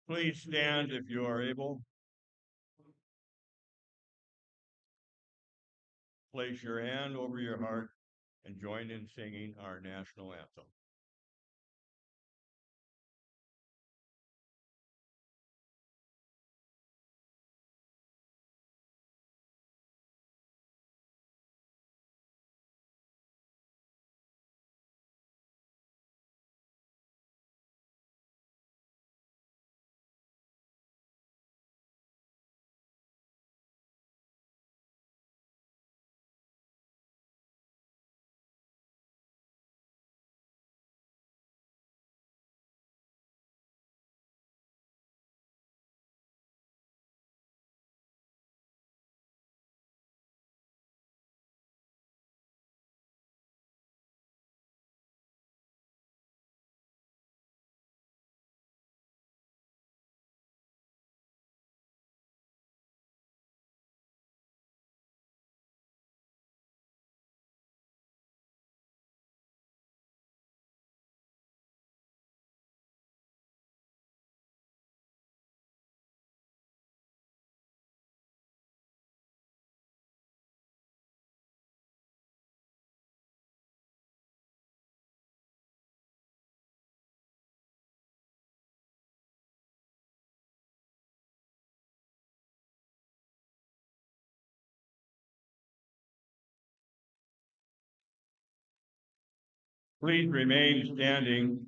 Please stand if you are able. Place your hand over your heart and join in singing our national anthem. Please remain standing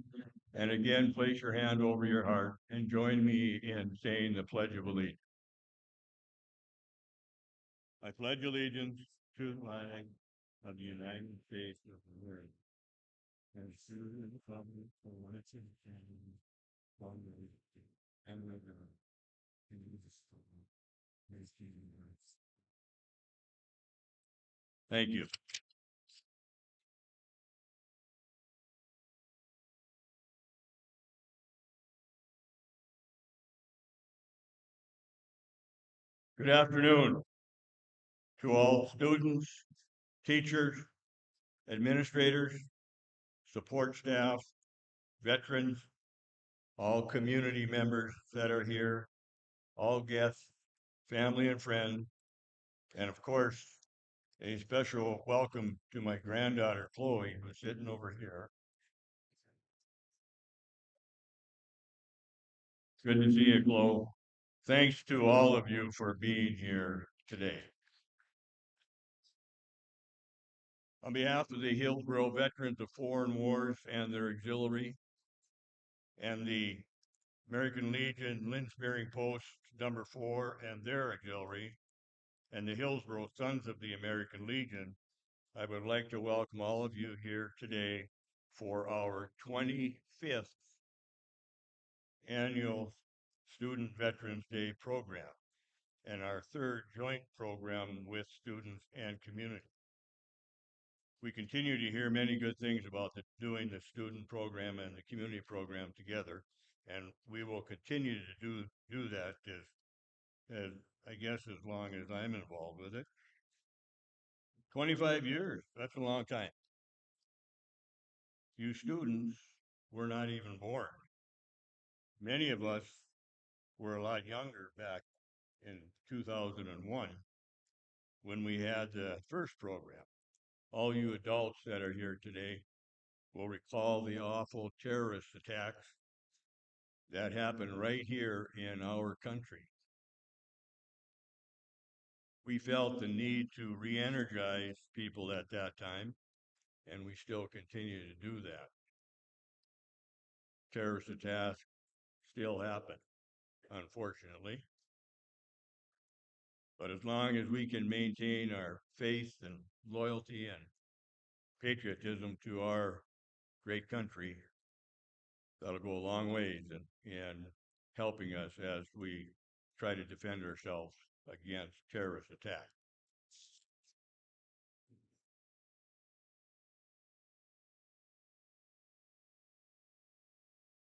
and again place your hand over your heart and join me in saying the Pledge of Allegiance. I pledge allegiance to the flag of the United States of America and to the republic for which it stands, one nation, under God, indivisible, with liberty and justice. Thank you. Good afternoon to all students, teachers, administrators, support staff, veterans, all community members that are here, all guests, family and friends, and of course, a special welcome to my granddaughter, Chloe, who's sitting over here. Good to see you, Chloe. Thanks to all of you for being here today. On behalf of the Hillsboro Veterans of Foreign Wars and their auxiliary, and the American Legion Lynch-Bearing Post number 4 and their auxiliary, and the Hillsboro Sons of the American Legion, I would like to welcome all of you here today for our 25th annual Student Veterans Day program and our third joint program with students and community. We continue to hear many good things about doing the student program and the community program together, and we will continue to do that as I guess as long as I'm involved with it. 25 years, that's a long time. You students were not even born. Many of us were a lot younger back in 2001 when we had the first program. All you adults that are here today will recall the awful terrorist attacks that happened right here in our country. We felt the need to re-energize people at that time, and we still continue to do that. Terrorist attacks still happen, unfortunately. But as long as we can maintain our faith and loyalty and patriotism to our great country, that'll go a long ways in helping us as we try to defend ourselves against terrorist attacks.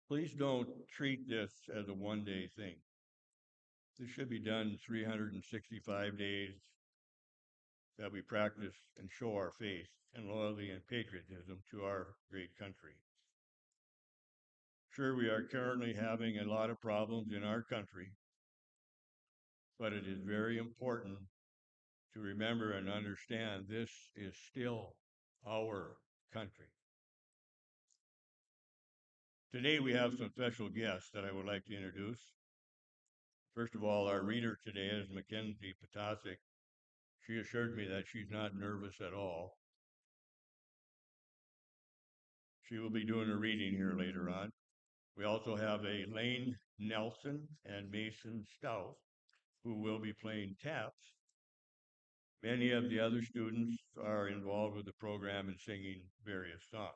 Please don't treat this as a one-day thing. This should be done 365 days that we practice and show our faith and loyalty and patriotism to our great country. Sure, we are currently having a lot of problems in our country, but it is very important to remember and understand this is still our country. Today we have some special guests that I would like to introduce. First of all, our reader today is Mackenzie Potasic. She assured me that she's not nervous at all. She will be doing a reading here later on. We also have a Lane Nelson and Mason Stout who will be playing taps. Many of the other students are involved with the program and singing various songs.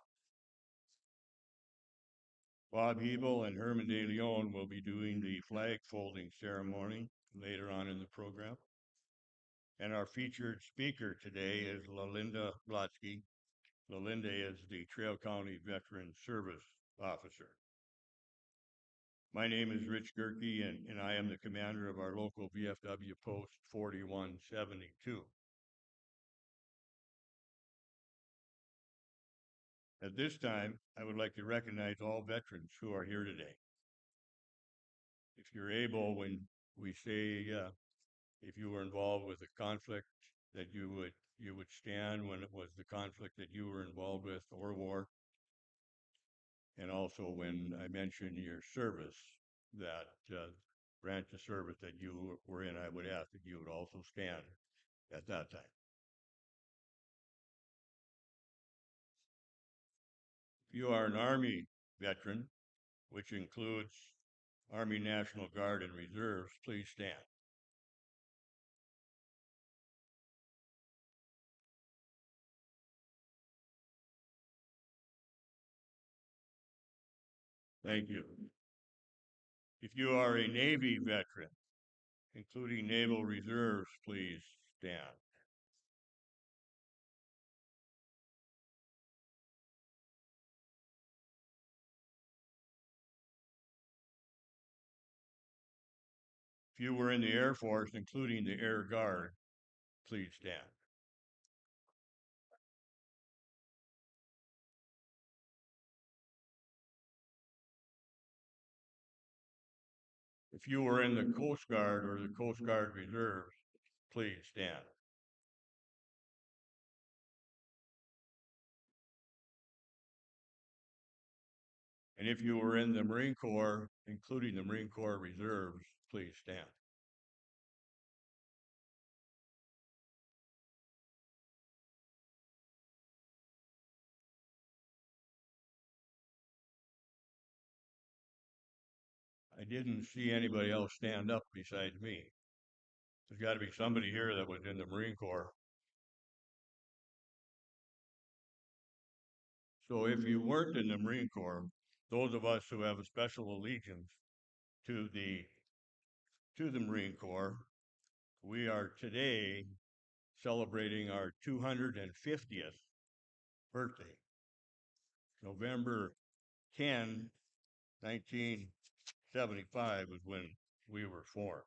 Bob Hebel and Herman De Leon will be doing the flag folding ceremony later on in the program. And our featured speaker today is Lalinda Blotsky. Lalinda is the Trail County Veteran Service Officer. My name is Rich Gerke, and I am the commander of our local VFW Post 4172. At this time, I would like to recognize all veterans who are here today. If you're able, when we say if you were involved with a conflict, that you would stand when it was the conflict that you were involved with or war, and also when I mention your service, that branch of service that you were in, I would ask that you would also stand at that time. If you are an Army veteran, which includes Army National Guard and Reserves, please stand. Thank you. If you are a Navy veteran, including Naval Reserves, please stand. If you were in the Air Force, including the Air Guard, please stand. If you were in the Coast Guard or the Coast Guard Reserves, please stand. And if you were in the Marine Corps, including the Marine Corps Reserves, please stand. I didn't see anybody else stand up besides me. There's got to be somebody here that was in the Marine Corps. So if you weren't in the Marine Corps, those of us who have a special allegiance to the Marine Corps, we are today celebrating our 250th birthday. November 10, 1975 was when we were formed.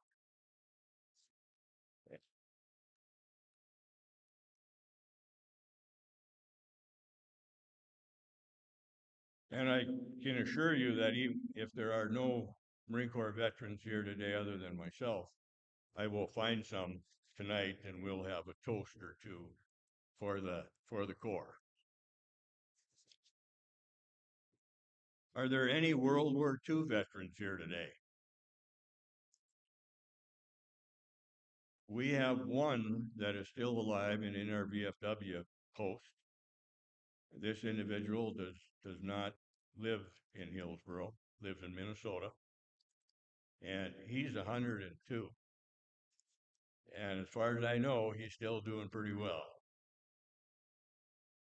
And I can assure you that even if there are no Marine Corps veterans here today other than myself, I will find some tonight and we'll have a toast or two for the Corps. Are there any World War II veterans here today? We have one that is still alive and in our VFW post. This individual does not live in Hillsboro, lives in Minnesota, and he's 102. And as far as I know, he's still doing pretty well.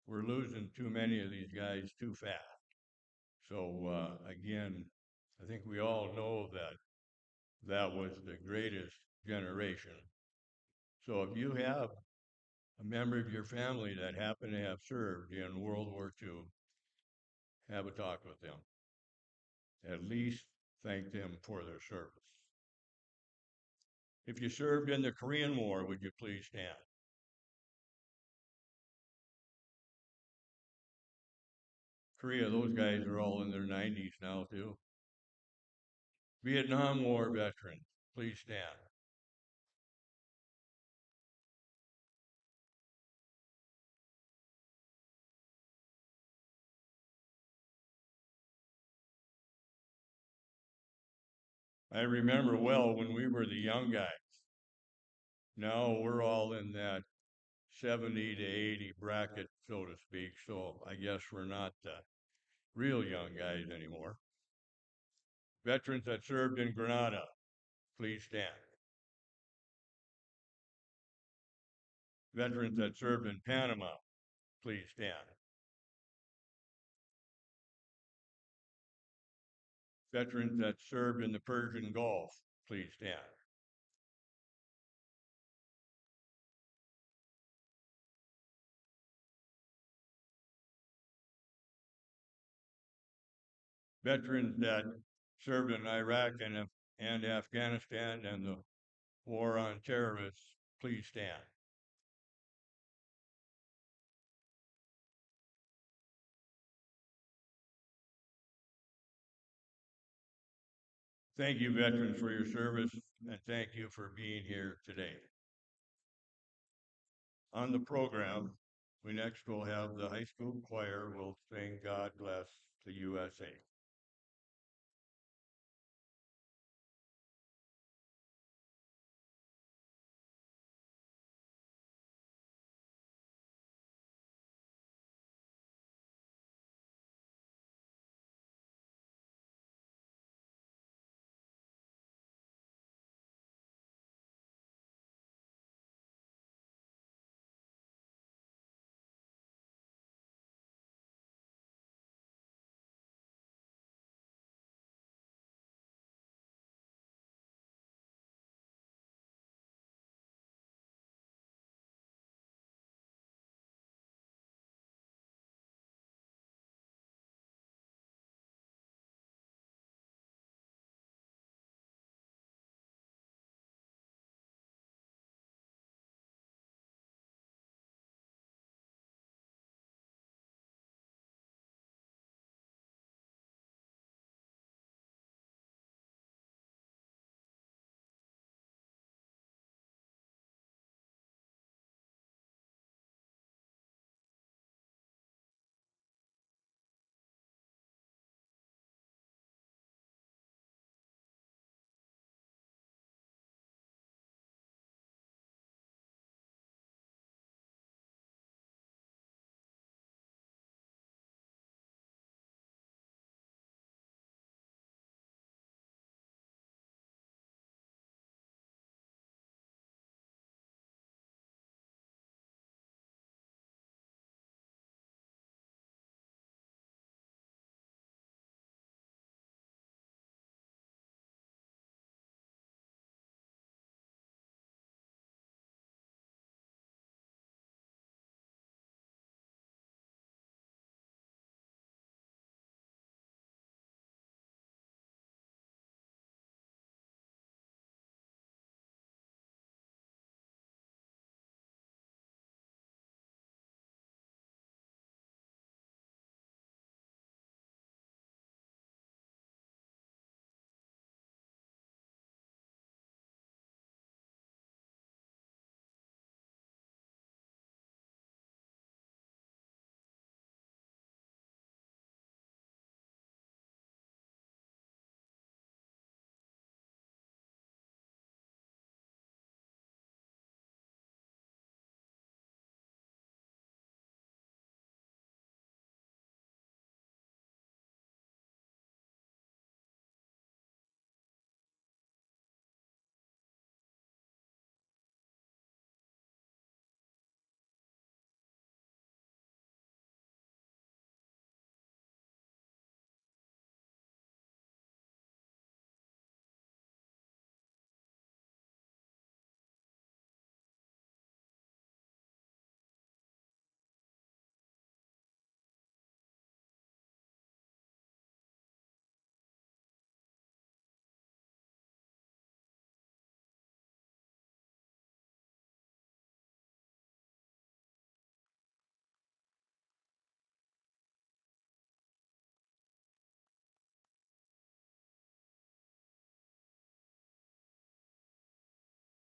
We're losing too many of these guys too fast. So again, I think we all know that that was the greatest generation. So if you have a member of your family that happened to have served in World War II, have a talk with them. At least thank them for their service. If you served in the Korean War, would you please stand? Three of those guys are all in their 90s now, too. Vietnam War veterans, please stand. I remember well when we were the young guys. Now we're all in that 70 to 80 bracket, so to speak. So I guess we're not real young guys anymore. Veterans that served in Grenada, please stand. Veterans that served in Panama, please stand. Veterans that served in the Persian Gulf, please stand. Veterans that served in Iraq and Afghanistan and the war on terrorists, please stand. Thank you, veterans, for your service, and thank you for being here today. On the program, we next will have the high school choir will sing God Bless the USA.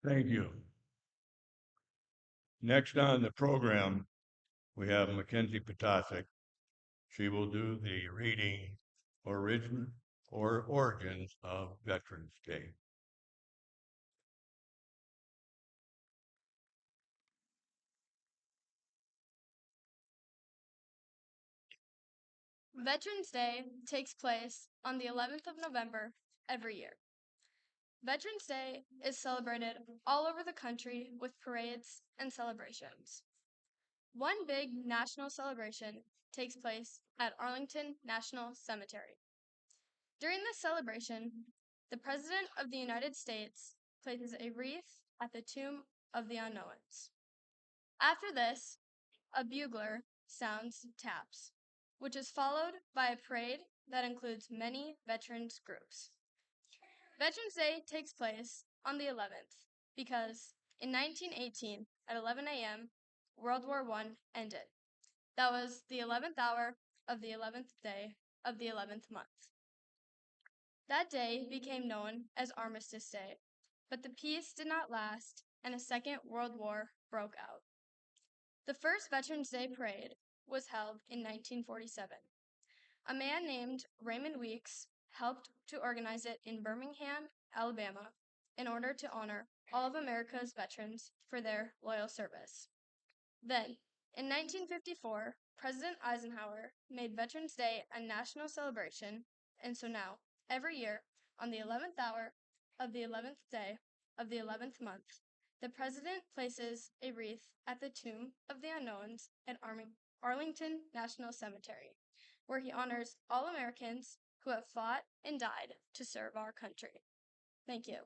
Thank you. Next on the program, we have Mackenzie Potasic. She will do the reading origin or origins of Veterans Day. Veterans Day takes place on the 11th of November every year. Veterans Day is celebrated all over the country with parades and celebrations. One big national celebration takes place at Arlington National Cemetery. During this celebration, the President of the United States places a wreath at the tomb of the unknowns. After this, a bugler sounds taps, which is followed by a parade that includes many veterans groups. Veterans Day takes place on the 11th because in 1918 at 11 a.m., World War I ended. That was the 11th hour of the 11th day of the 11th month. That day became known as Armistice Day, but the peace did not last and a Second World War broke out. The first Veterans Day parade was held in 1947. A man named Raymond Weeks helped to organize it in Birmingham, Alabama, in order to honor all of America's veterans for their loyal service. Then, in 1954, President Eisenhower made Veterans Day a national celebration, and so now, every year, on the 11th hour of the 11th day of the 11th month, the President places a wreath at the tomb of the unknowns at Arlington National Cemetery, where he honors all Americans who have fought and died to serve our country. Thank you.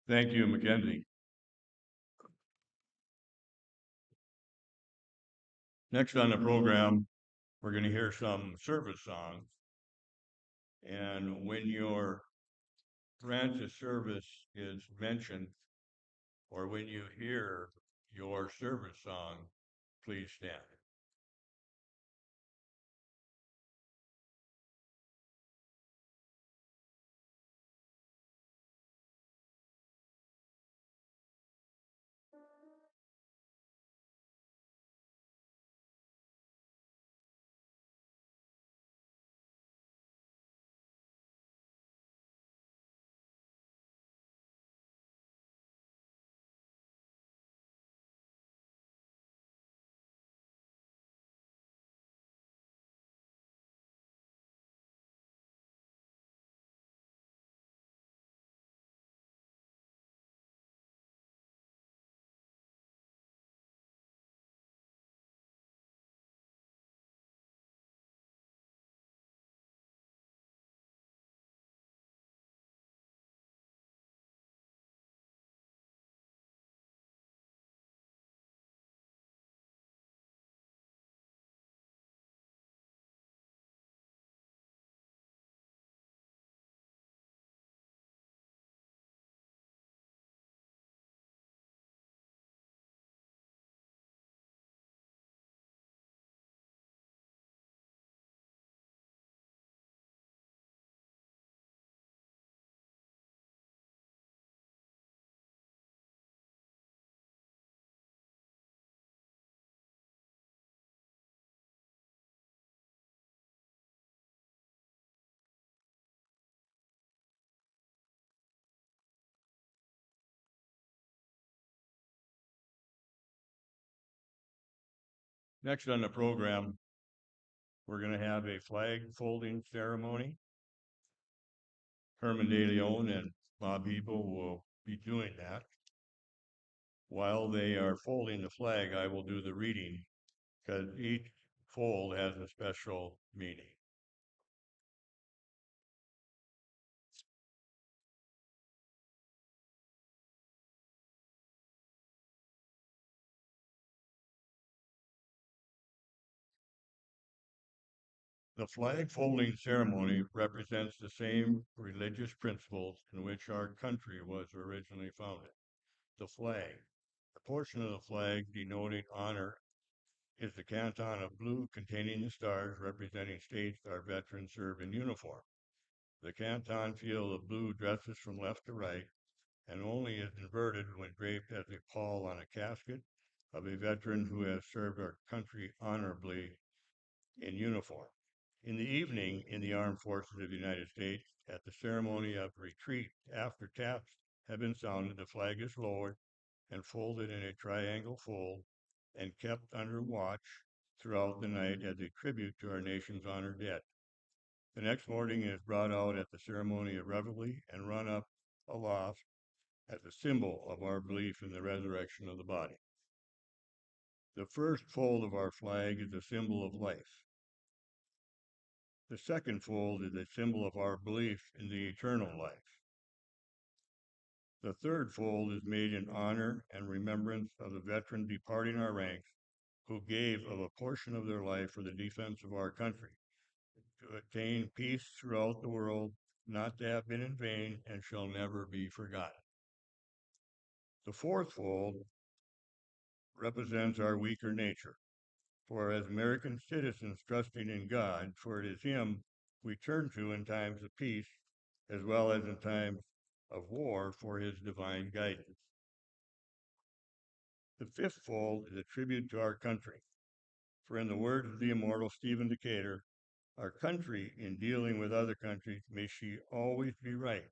Thank you, Mackenzie. Next on the program, we're going to hear some service songs. And when your branch of service is mentioned, or when you hear your service song, please stand. Next on the program, we're going to have a flag folding ceremony. Herman De Leon and Bob Ebel will be doing that. While they are folding the flag, I will do the reading because each fold has a special meaning. The flag folding ceremony represents the same religious principles in which our country was originally founded. The flag, the portion of the flag denoting honor is the canton of blue containing the stars representing states our veterans serve in uniform. The canton field of blue dresses from left to right and only is inverted when draped as a pall on a casket of a veteran who has served our country honorably in uniform. In the evening, in the Armed Forces of the United States, at the ceremony of retreat after taps have been sounded, the flag is lowered and folded in a triangle fold and kept under watch throughout the night as a tribute to our nation's honored dead. The next morning it is brought out at the ceremony of reveille and run up aloft as a symbol of our belief in the resurrection of the body. The first fold of our flag is a symbol of life. The second fold is a symbol of our belief in the eternal life. The third fold is made in honor and remembrance of the veteran departing our ranks who gave of a portion of their life for the defense of our country, to attain peace throughout the world, not to have been in vain and shall never be forgotten. The fourth fold represents our weaker nature. For as American citizens trusting in God, for it is Him we turn to in times of peace, as well as in times of war for His divine guidance. The fifth fold is a tribute to our country. For in the words of the immortal Stephen Decatur, our country, in dealing with other countries, may she always be right,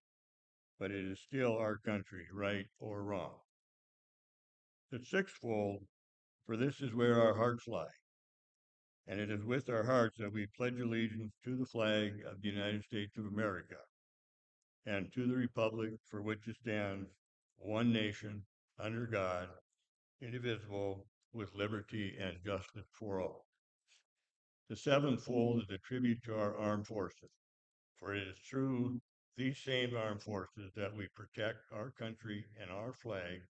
but it is still our country, right or wrong. The sixth fold, for this is where our hearts lie, and it is with our hearts that we pledge allegiance to the flag of the United States of America and to the republic for which it stands, one nation, under God, indivisible, with liberty and justice for all. The seventh fold is a tribute to our armed forces, for it is through these same armed forces that we protect our country and our flag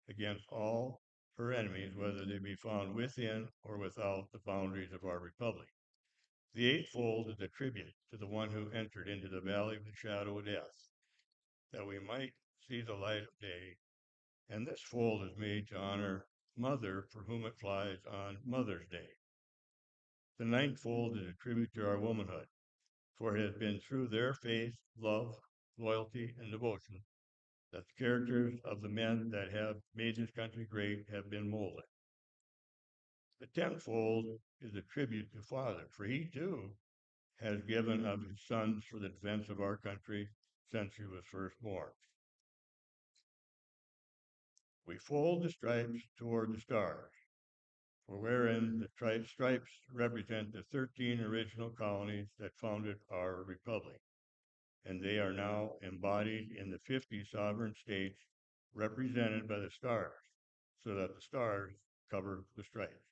against all her enemies, whether they be found within or without the boundaries of our republic. The eightfold is a tribute to the one who entered into the valley of the shadow of death, that we might see the light of day. And this fold is made to honor Mother, for whom it flies on Mother's Day. The ninth fold is a tribute to our womanhood, for it has been through their faith, love, loyalty, and devotion that the characters of the men that have made this country great have been molded. The tenfold is a tribute to Father, for he too has given of his sons for the defense of our country since he was first born. We fold the stripes toward the stars, for wherein the stripes represent the 13 original colonies that founded our republic, and they are now embodied in the 50 sovereign states represented by the stars, so that the stars cover the stripes.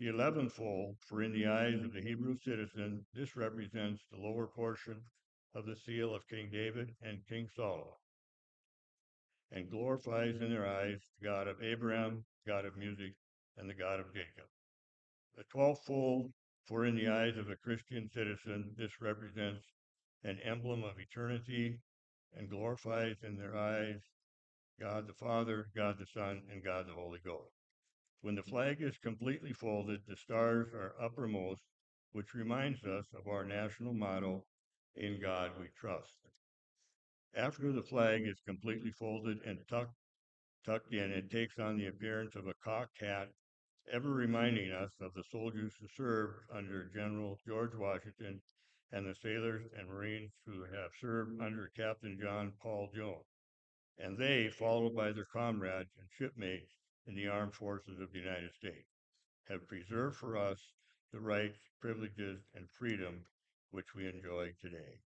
The 11th fold, for in the eyes of the Hebrew citizen, this represents the lower portion of the seal of King David and King Solomon, and glorifies in their eyes the God of Abraham, God of music, and the God of Jacob. The 12th fold, for in the eyes of a Christian citizen, this represents an emblem of eternity and glorifies in their eyes God the Father, God the Son, and God the Holy Ghost. When the flag is completely folded, the stars are uppermost, which reminds us of our national motto, "In God we trust." After the flag is completely folded and tucked in, it takes on the appearance of a cocked hat, ever reminding us of the soldiers who served under General George Washington and the sailors and Marines who have served under Captain John Paul Jones, and they, followed by their comrades and shipmates in the armed forces of the United States, have preserved for us the rights, privileges, and freedom which we enjoy today.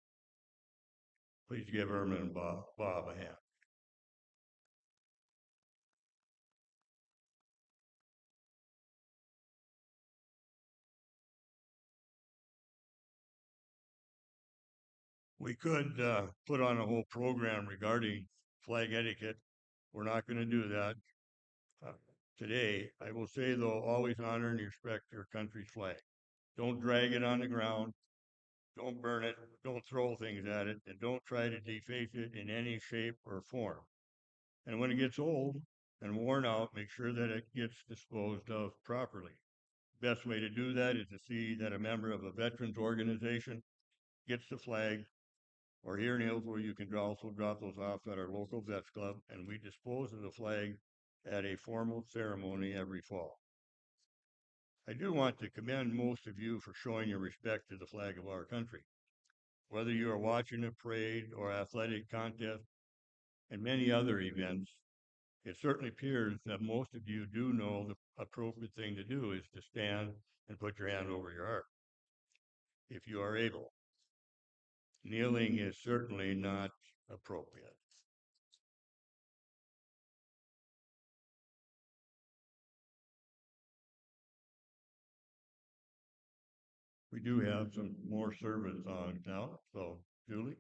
Please give Irma and Bob a hand. We could put on a whole program regarding flag etiquette. We're not going to do that uh, today. I will say, though, always honor and respect your country's flag. Don't drag it on the ground. Don't burn it. Don't throw things at it. And don't try to deface it in any shape or form. And when it gets old, and worn out, make sure that it gets disposed of properly. Best way to do that is to see that a member of a veterans organization gets the flag, or here in Hillsboro, you can also drop those off at our local vets club, and we dispose of the flag at a formal ceremony every fall. I do want to commend most of you for showing your respect to the flag of our country. Whether you are watching a parade or athletic contest and many other events, it certainly appears that most of you do know the appropriate thing to do is to stand and put your hand over your heart, if you are able. Kneeling is certainly not appropriate. We do have some more service songs now, so Julie?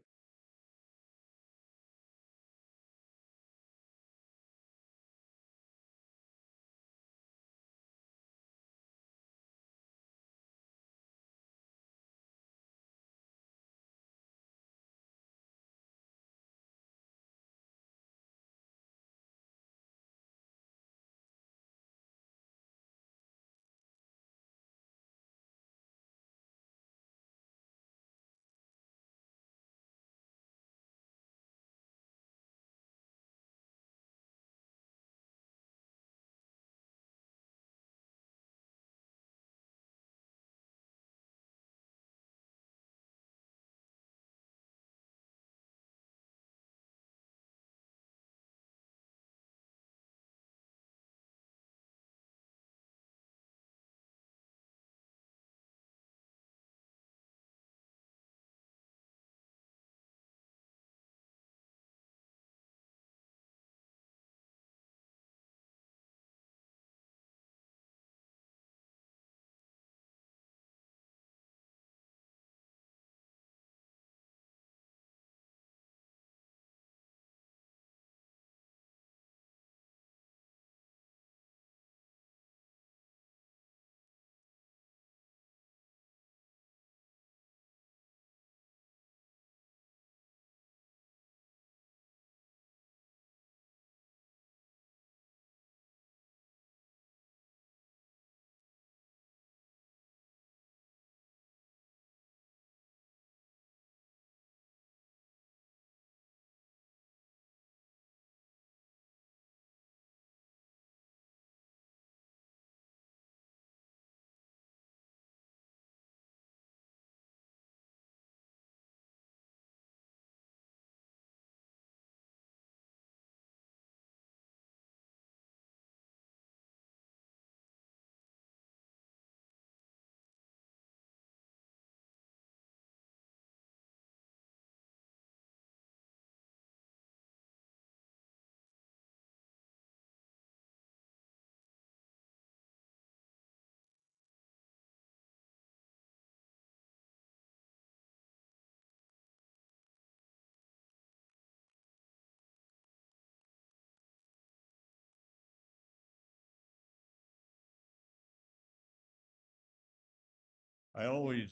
I always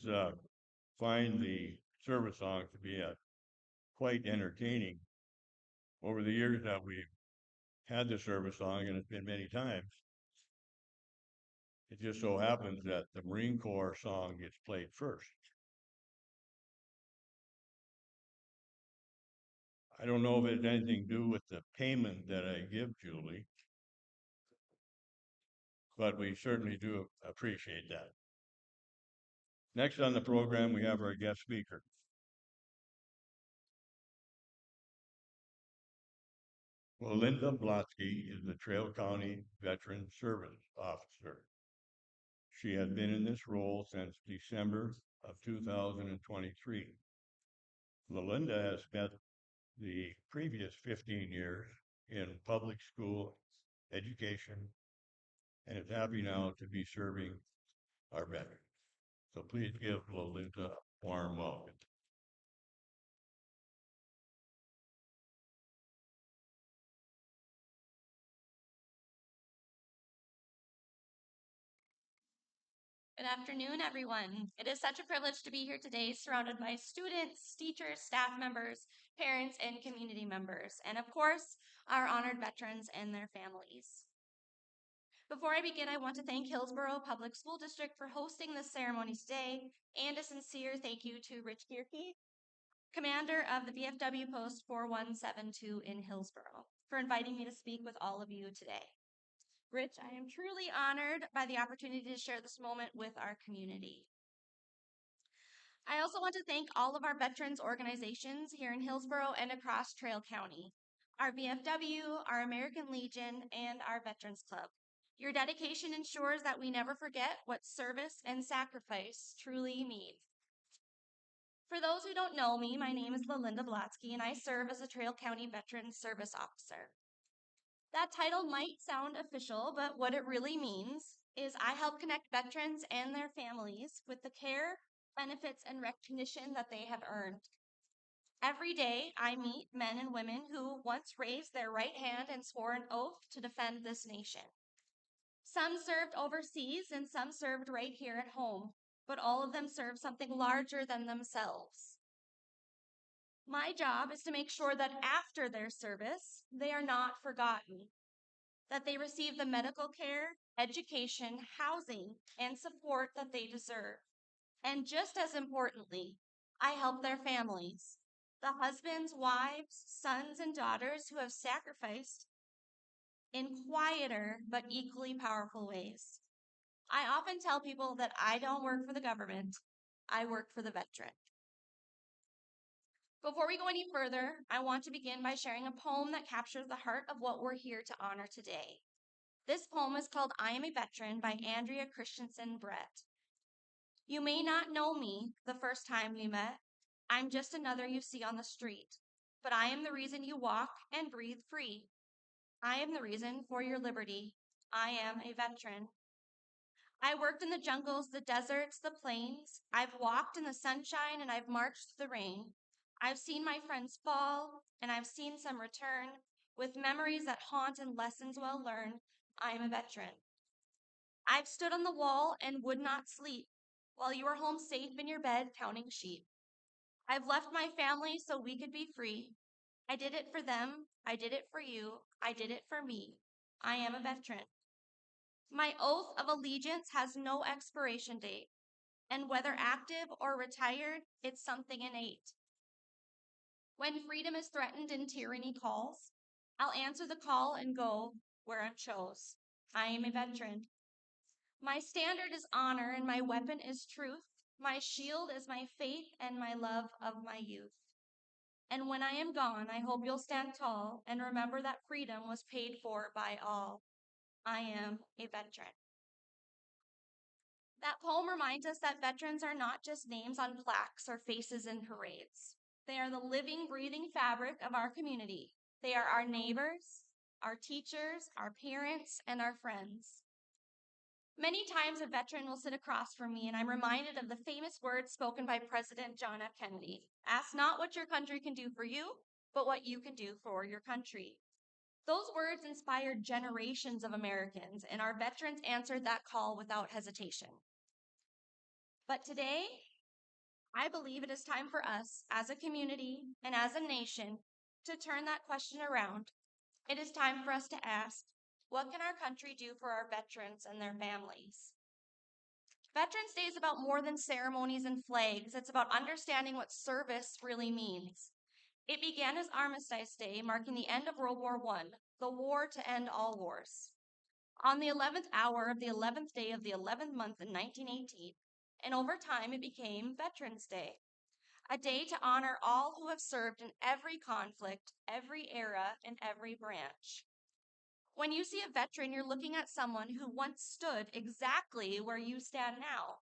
find the service songs to be quite entertaining. Over the years that we've had the service song, and it's been many times, it just so happens that the Marine Corps song gets played first. I don't know if it has anything to do with the payment that I give Julie, but we certainly do appreciate that. Next on the program, we have our guest speaker. Well, Linda Blotsky is the Trail County Veteran Service Officer. She has been in this role since December of 2023. Melinda has spent the previous 15 years in public school education and is happy now to be serving our veterans. So please give Melinda a warm welcome. Good afternoon, everyone. It is such a privilege to be here today, surrounded by students, teachers, staff members, parents, and community members, and of course, our honored veterans and their families. Before I begin, I want to thank Hillsboro Public School District for hosting this ceremony today, and a sincere thank you to Rich Kierke, commander of the VFW Post 4172 in Hillsboro, for inviting me to speak with all of you today. Rich, I am truly honored by the opportunity to share this moment with our community. I also want to thank all of our veterans organizations here in Hillsboro and across Trail County, our VFW, our American Legion, and our Veterans Club. Your dedication ensures that we never forget what service and sacrifice truly mean. For those who don't know me, my name is Lalinda Blatsky, and I serve as a Trail County Veterans Service Officer. That title might sound official, but what it really means is I help connect veterans and their families with the care, benefits, and recognition that they have earned. Every day, I meet men and women who once raised their right hand and swore an oath to defend this nation. Some served overseas and some served right here at home, but all of them serve something larger than themselves. My job is to make sure that after their service, they are not forgotten, that they receive the medical care, education, housing, and support that they deserve. And just as importantly, I help their families, the husbands, wives, sons, and daughters who have sacrificed in quieter but equally powerful ways. I often tell people that I don't work for the government, I work for the veteran. Before we go any further, I want to begin by sharing a poem that captures the heart of what we're here to honor today. This poem is called I Am a Veteran by Andrea Christensen Brett. You may not know me the first time we met. I'm just another you see on the street. But I am the reason you walk and breathe free. I am the reason for your liberty. I am a veteran. I worked in the jungles, the deserts, the plains. I've walked in the sunshine and I've marched through the rain. I've seen my friends fall and I've seen some return with memories that haunt and lessons well learned. I am a veteran. I've stood on the wall and would not sleep while you were home safe in your bed counting sheep. I've left my family so we could be free. I did it for them. I did it for you. I did it for me. I am a veteran. My oath of allegiance has no expiration date, and whether active or retired, it's something innate. When freedom is threatened and tyranny calls, I'll answer the call and go where I'm chose. I am a veteran. My standard is honor and my weapon is truth. My shield is my faith and my love of my youth. And when I am gone, I hope you'll stand tall and remember that freedom was paid for by all. I am a veteran. That poem reminds us that veterans are not just names on plaques or faces in parades. They are the living, breathing fabric of our community. They are our neighbors, our teachers, our parents, and our friends. Many times a veteran will sit across from me and I'm reminded of the famous words spoken by President John F. Kennedy. Ask not what your country can do for you, but what you can do for your country. Those words inspired generations of Americans, and our veterans answered that call without hesitation. But today, I believe it is time for us as a community and as a nation to turn that question around. It is time for us to ask, what can our country do for our veterans and their families? Veterans Day is about more than ceremonies and flags. It's about understanding what service really means. It began as Armistice Day, marking the end of World War I, the war to end all wars. On the 11th hour of the 11th day of the 11th month in 1918, and over time it became Veterans Day, a day to honor all who have served in every conflict, every era, and every branch. When you see a veteran, you're looking at someone who once stood exactly where you stand now,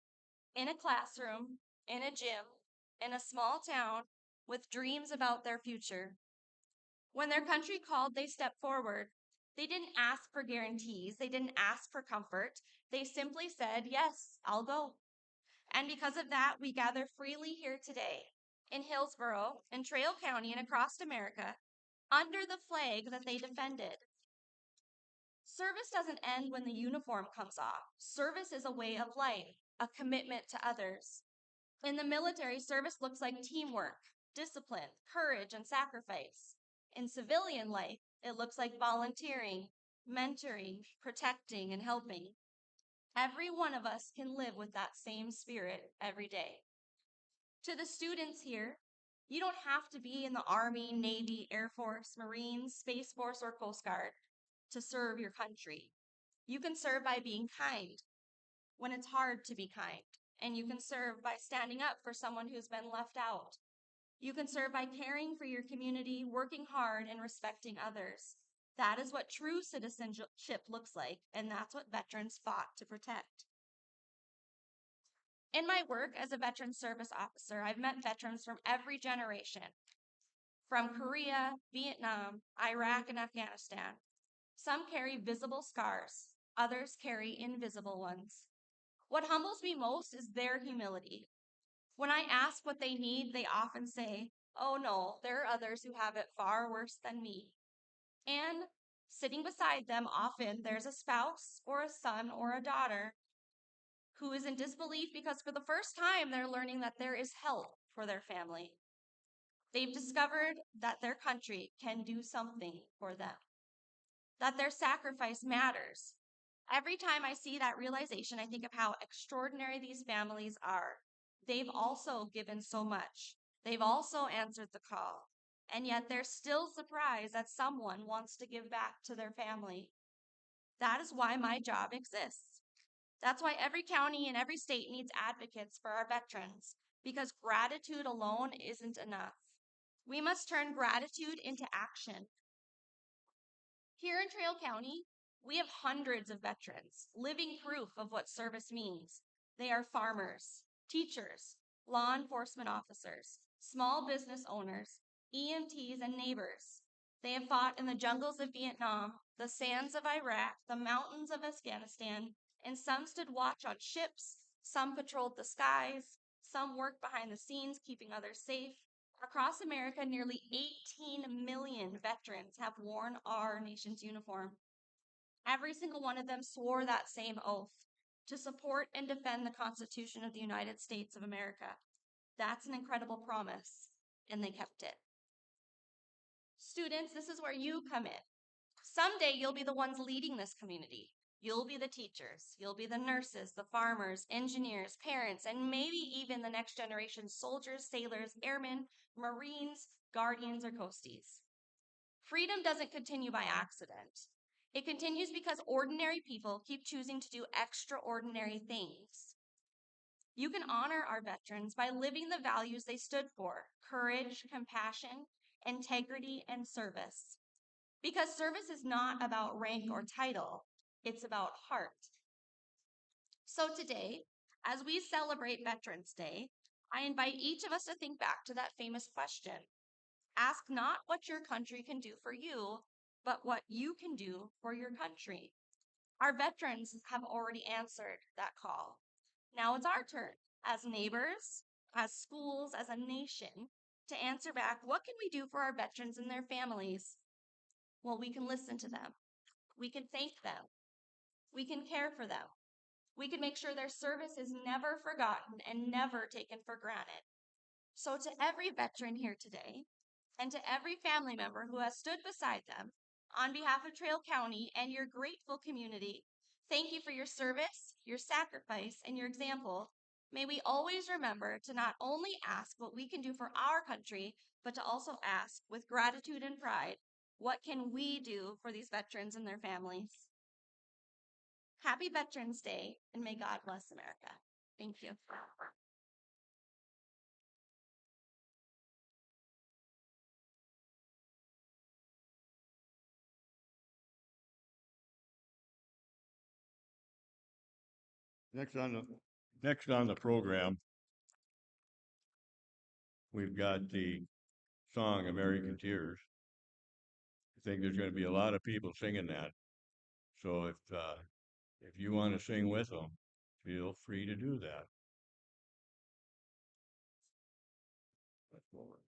in a classroom, in a gym, in a small town, with dreams about their future. When their country called, they stepped forward. They didn't ask for guarantees. They didn't ask for comfort. They simply said, yes, I'll go. And because of that, we gather freely here today in Hillsboro, in Trail County, and across America, under the flag that they defended. Service doesn't end when the uniform comes off. Service is a way of life. a commitment to others. In the military, service looks like teamwork, discipline, courage, and sacrifice. In civilian life, it looks like volunteering, mentoring, protecting, and helping. Every one of us can live with that same spirit every day. To the students here, you don't have to be in the Army, Navy, Air Force, Marines, Space Force, or Coast Guard to serve your country. You can serve by being kind when it's hard to be kind, and you can serve by standing up for someone who's been left out. You can serve by caring for your community, working hard, and respecting others. That is what true citizenship looks like, and that's what veterans fought to protect. In my work as a veteran service officer, I've met veterans from every generation, from Korea, Vietnam, Iraq, and Afghanistan. Some carry visible scars, others carry invisible ones. What humbles me most is their humility. When I ask what they need, they often say, "Oh no, there are others who have it far worse than me." And sitting beside them, often there's a spouse or a son or a daughter who is in disbelief because for the first time they're learning that there is help for their family. They've discovered that their country can do something for them, that their sacrifice matters. Every time I see that realization, I think of how extraordinary these families are. They've also given so much. They've also answered the call. And yet they're still surprised that someone wants to give back to their family. That is why my job exists. That's why every county and every state needs advocates for our veterans, because gratitude alone isn't enough. We must turn gratitude into action. Here in Trail County, we have hundreds of veterans, living proof of what service means. They are farmers, teachers, law enforcement officers, small business owners, EMTs, and neighbors. They have fought in the jungles of Vietnam, the sands of Iraq, the mountains of Afghanistan, and some stood watch on ships, some patrolled the skies, some worked behind the scenes, keeping others safe. Across America, nearly 18 million veterans have worn our nation's uniform. Every single one of them swore that same oath to support and defend the Constitution of the United States of America. That's an incredible promise, and they kept it. Students, this is where you come in. Someday you'll be the ones leading this community. You'll be the teachers, you'll be the nurses, the farmers, engineers, parents, and maybe even the next generation soldiers, sailors, airmen, Marines, guardians, or coasties. Freedom doesn't continue by accident. It continues because ordinary people keep choosing to do extraordinary things. You can honor our veterans by living the values they stood for: courage, compassion, integrity, and service. Because service is not about rank or title, it's about heart. So today, as we celebrate Veterans Day, I invite each of us to think back to that famous question. Ask not what your country can do for you, but what you can do for your country. Our veterans have already answered that call. Now it's our turn, as neighbors, as schools, as a nation, to answer back, what can we do for our veterans and their families? Well, we can listen to them. We can thank them. We can care for them. We can make sure their service is never forgotten and never taken for granted. So to every veteran here today, and to every family member who has stood beside them, on behalf of Trail County and your grateful community, thank you for your service, your sacrifice, and your example. May we always remember to not only ask what we can do for our country, but to also ask with gratitude and pride, what can we do for these veterans and their families? Happy Veterans Day, and may God bless America. Thank you. Next on the program, we've got the song American Tears. I think there's going to be a lot of people singing that. So if you want to sing with them, feel free to do that. Let's go over.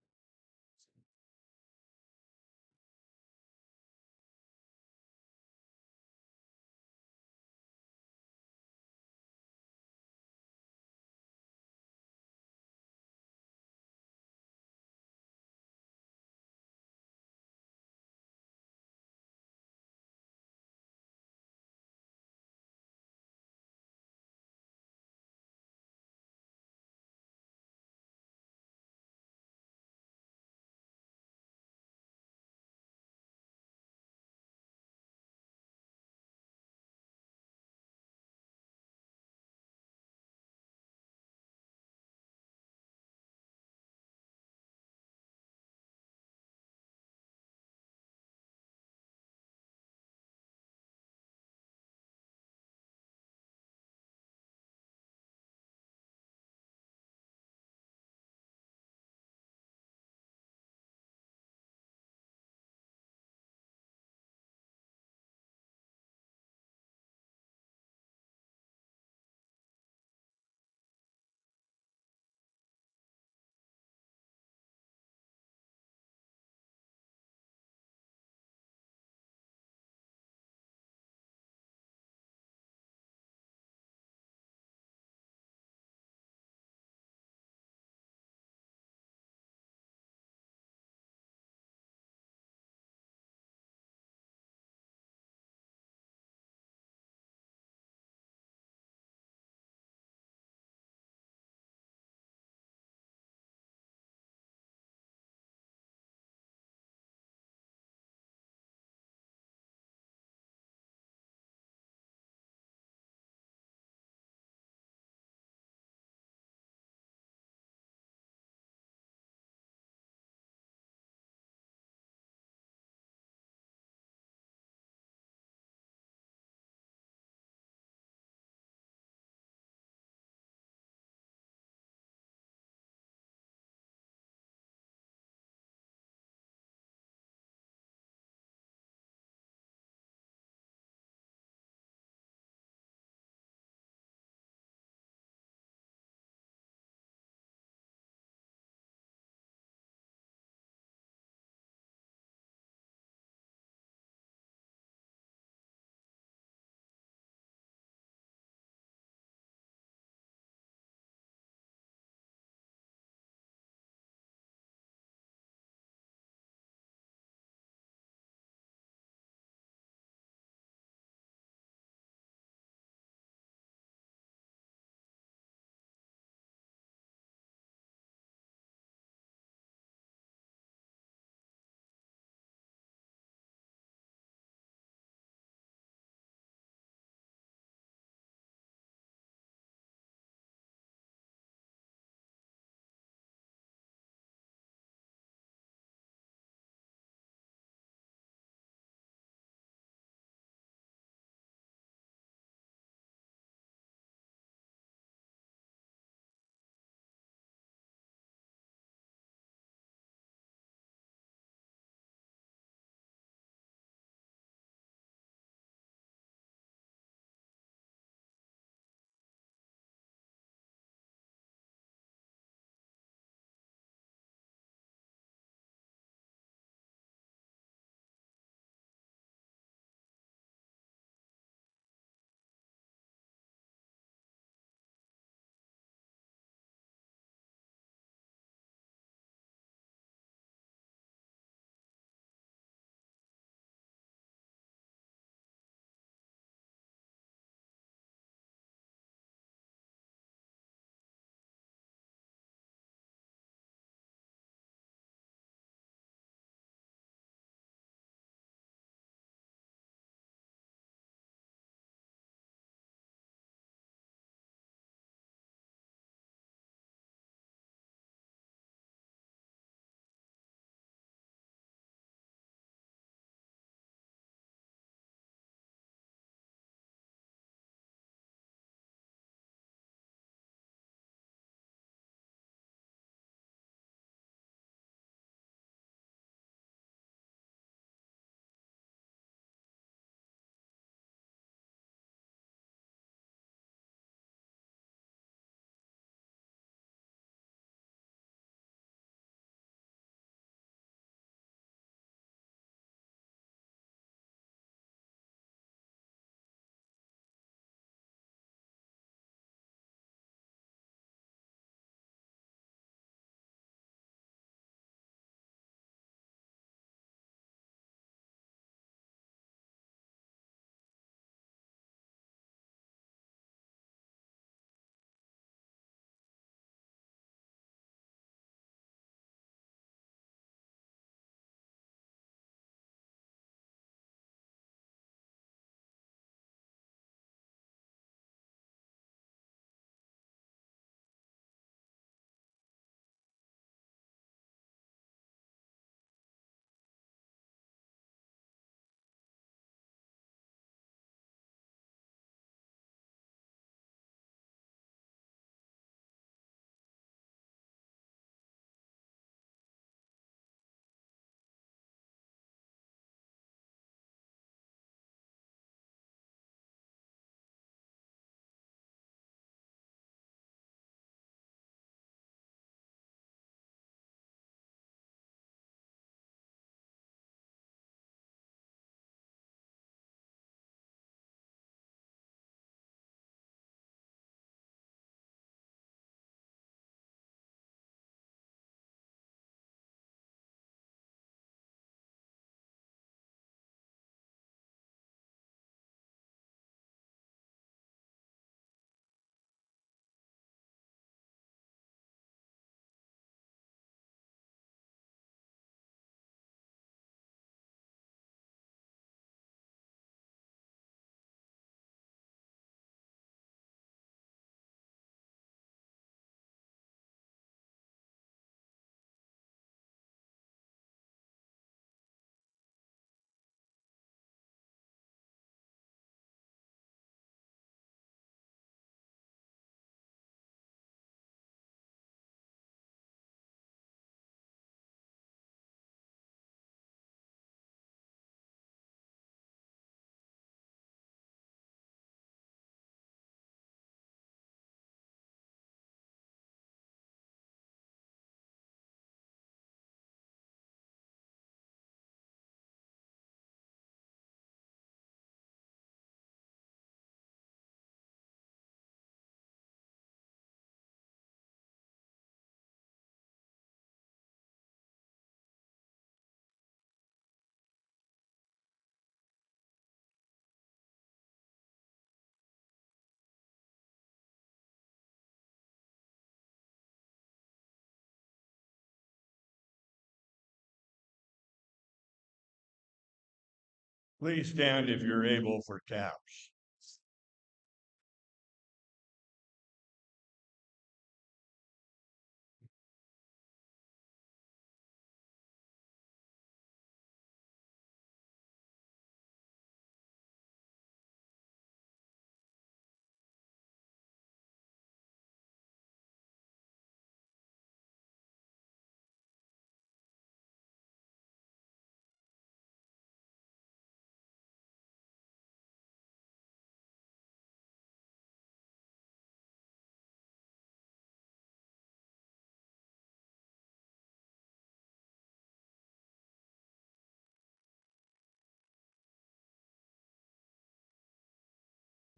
Please stand if you're able for taps.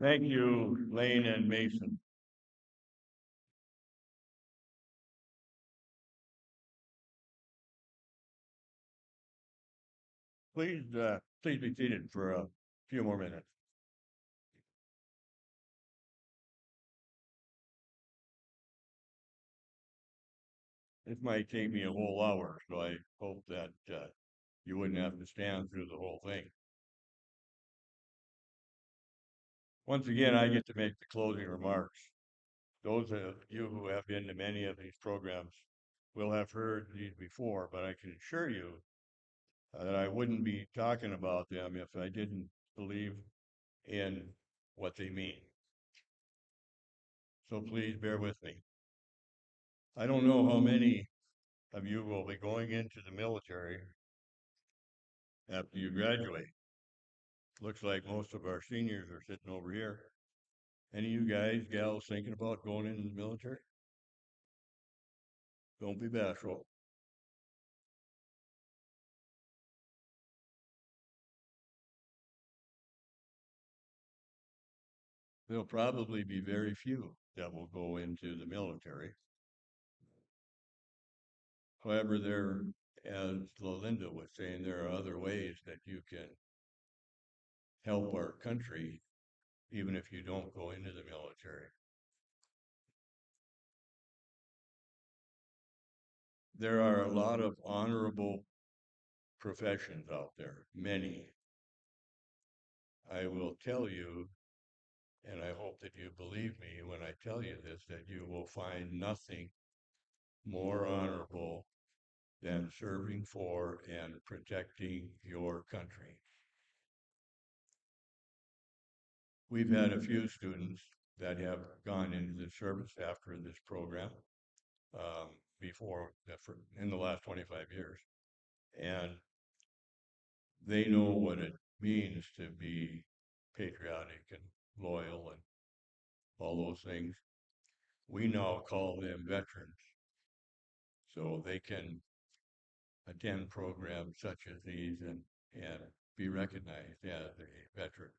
Thank you, Lane and Mason. Please be seated for a few more minutes. This might take me a whole hour, so I hope that you wouldn't have to stand through the whole thing. Once again, I get to make the closing remarks. Those of you who have been to many of these programs will have heard these before, but I can assure you that I wouldn't be talking about them if I didn't believe in what they mean. So please bear with me. I don't know how many of you will be going into the military after you graduate. Looks like most of our seniors are sitting over here. Any of you guys, gals thinking about going into the military? Don't be bashful. There'll probably be very few that will go into the military. However, there, as Linda was saying, there are other ways that you can help our country, even if you don't go into the military. There are a lot of honorable professions out there, many. I will tell you, and I hope that you believe me when I tell you this, that you will find nothing more honorable than serving for and protecting your country. We've had a few students that have gone into the service after this program in the last 25 years. And they know what it means to be patriotic and loyal and all those things. We now call them veterans. So they can attend programs such as these and be recognized as a veteran.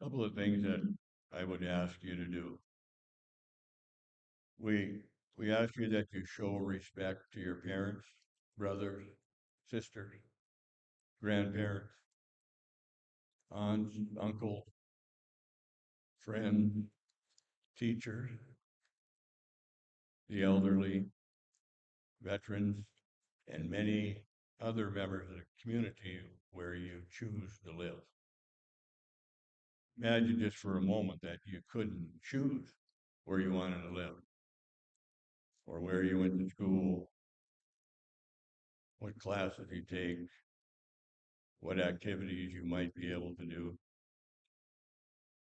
A couple of things that I would ask you to do. We ask you that you show respect to your parents, brothers, sisters, grandparents, aunts, uncles, friends, teachers, the elderly, veterans, and many other members of the community where you choose to live. Imagine just for a moment that you couldn't choose where you wanted to live or where you went to school, what classes you take, what activities you might be able to do.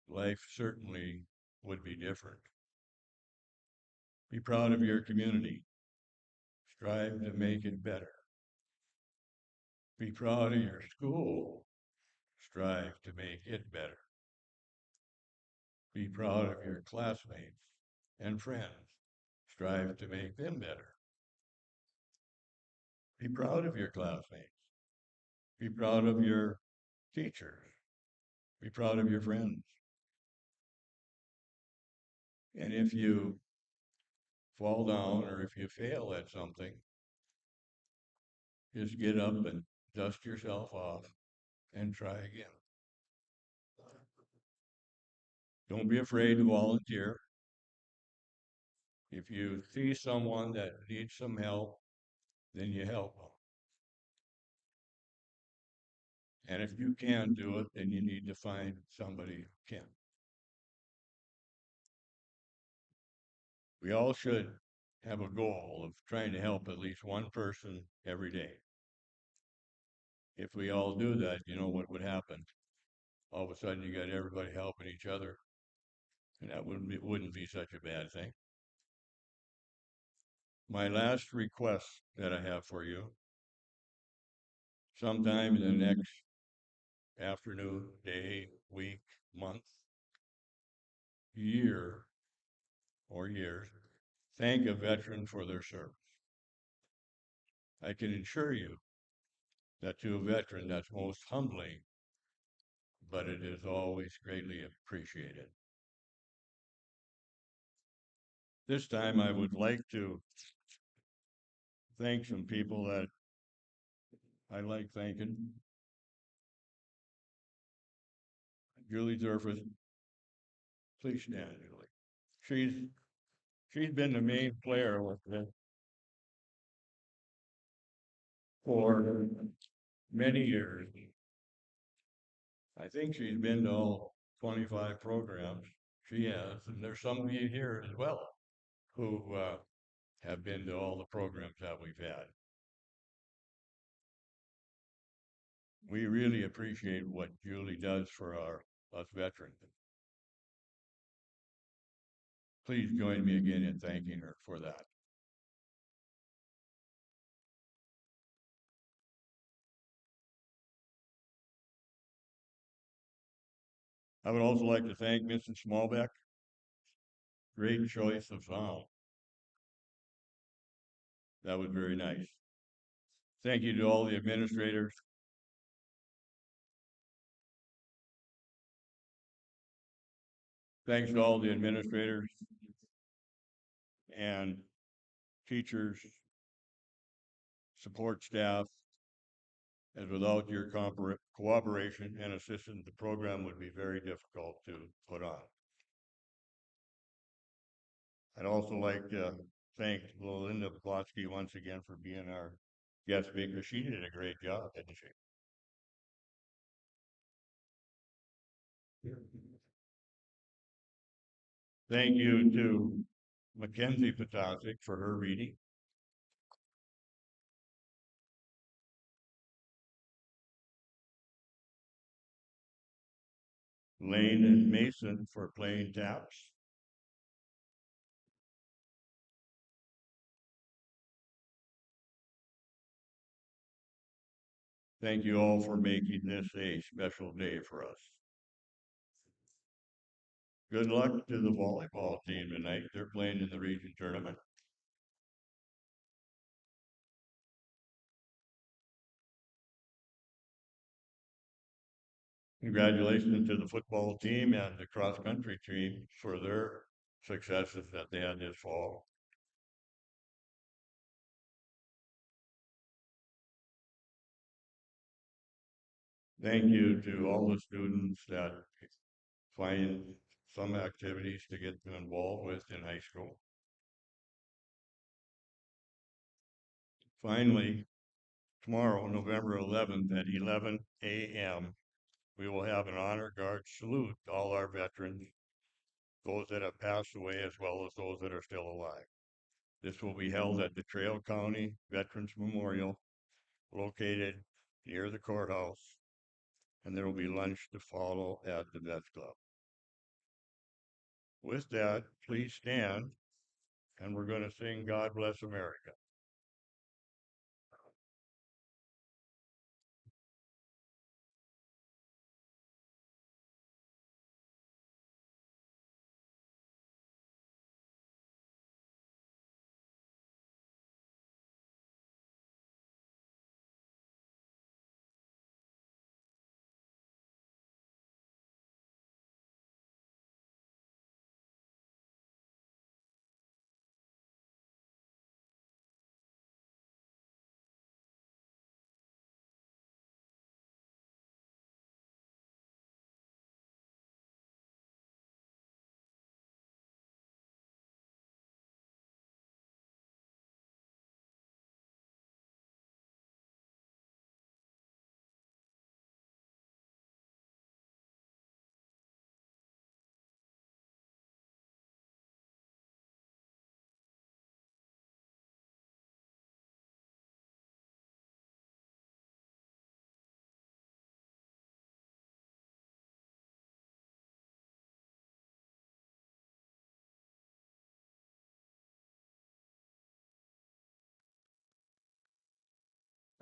Life certainly would be different. Be proud of your community. Strive to make it better. Be proud of your school. Strive to make it better. Be proud of your classmates and friends. Strive to make them better. Be proud of your classmates. Be proud of your teachers. Be proud of your friends. And if you fall down or if you fail at something, just get up and dust yourself off and try again. Don't be afraid to volunteer. If you see someone that needs some help, then you help them. And if you can't do it, then you need to find somebody who can. We all should have a goal of trying to help at least one person every day. If we all do that, you know what would happen? All of a sudden, you got everybody helping each other, and that wouldn't be such a bad thing. My last request that I have for you, sometime in the next afternoon, day, week, month, year, or years, thank a veteran for their service. I can assure you that to a veteran, that's most humbling, but it is always greatly appreciated. This time, I would like to thank some people that I like thanking. Julie Durfus, please stand, Julie. She's been the main player with this for many years. I think she's been to all 25 programs. She has, and there's some of you here as well who have been to all the programs that we've had. We really appreciate what Julie does for us veterans. Please join me again in thanking her for that. I would also like to thank Mrs. Smallbeck. Great choice of song. That was very nice. Thank you to all the administrators. Thanks to all the administrators and teachers, support staff, as without your cooperation and assistance, the program would be very difficult to put on. I'd also like to thank Linda Plotsky once again for being our guest speaker. She did a great job, didn't she? Thank you to Mackenzie Potasic for her reading. Lane and Mason for playing taps. Thank you all for making this a special day for us. Good luck to the volleyball team tonight. They're playing in the region tournament. Congratulations to the football team and the cross country team for their successes that they had this fall. Thank you to all the students that find some activities to get them involved with in high school. Finally, tomorrow, November 11th at 11 a.m., we will have an honor guard salute to all our veterans, those that have passed away as well as those that are still alive. This will be held at the Trail County Veterans Memorial, located near the courthouse, and there will be lunch to follow at the Vets Club. With that, please stand, and we're going to sing God Bless America.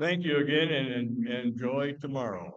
Thank you again and enjoy tomorrow.